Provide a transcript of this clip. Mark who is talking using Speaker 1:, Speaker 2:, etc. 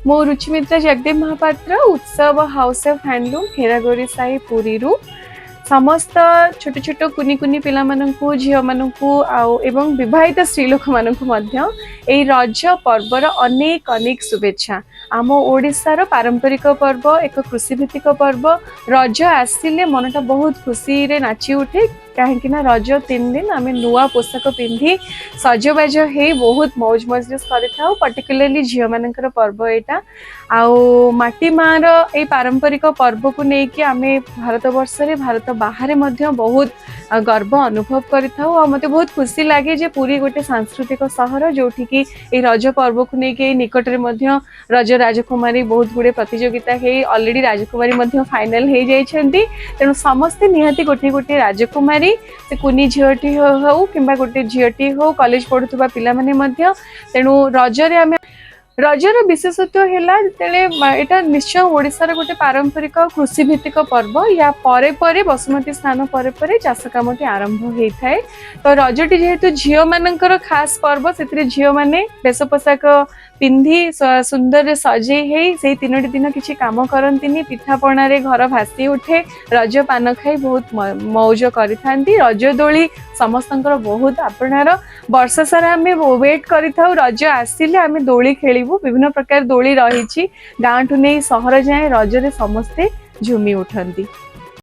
Speaker 1: मो रुचिमित्रा Jagadev Mahapatra Utsav house of handloom Heragori Sai Puri रु समस्त छोट छोट कुनी कुनी पिला माननकु झियो माननकु आउ एवं विवाहित स्त्री लोक माननकु मध्य एई रज पर्वर अनेक अनेक शुभेच्छा। आम ओडिशार पारंपरिक पर्व एक कृषि भित्तिक पर्व रज आसिले मनटा बहुत खुशी रे नाची उठे कहीं रज 3 दिन आम नुआ पोशाक पिंधि सजबाज हो बहुत मौज मजलिस कर पर्टिकुलरली झील मान पर्व यहाँ आउ माटी माँ रे पारंपरिक पर्व को लेकिन आम भारत वर्ष रे भारत बाहर बहुत गर्व अनुभव कर मत बहुत खुशी लगे जे पूरी गोटे सांस्कृतिक सहर जोठिकी रज पर्व को लेकिन निकट में रज राजकुमारी बहुत गुड़े प्रतियोगिता है ऑलरेडी राजकुमारी फाइनल हो जाती तेणु समस्ते निहाती गोटे गोटे राजकुमारी से कुनी झीटी हो कि गोटे झीटी हो कॉलेज पढ़ुवा पिला माने तेणु रजरे आम रजर विशेषत्व है यहाँ निश्चय ओडिशार गोटे पारंपरिक कृषि भित्तिक पर्व या परे परे बसुमती स्नान परे परे चाष कामटी आरंभ होता है। तो रजटी जेहेतु झील मानकर खास पर्व से झील मैंने वेश पोशाक पिंधि सुंदर सजे से 3 दिन किसी काम करती पिठापणा घर भासी उठे रज पान खाई बहुत मौज करी रज दोली समस्त बहुत आपणार वर्ष सारा आम वेट करिथाउ रज आसिले आम दोली खेलू विभिन्न प्रकार दोली रही गाँव ठू नहीं सहर जाए रजरे समस्ते झूमी उठती।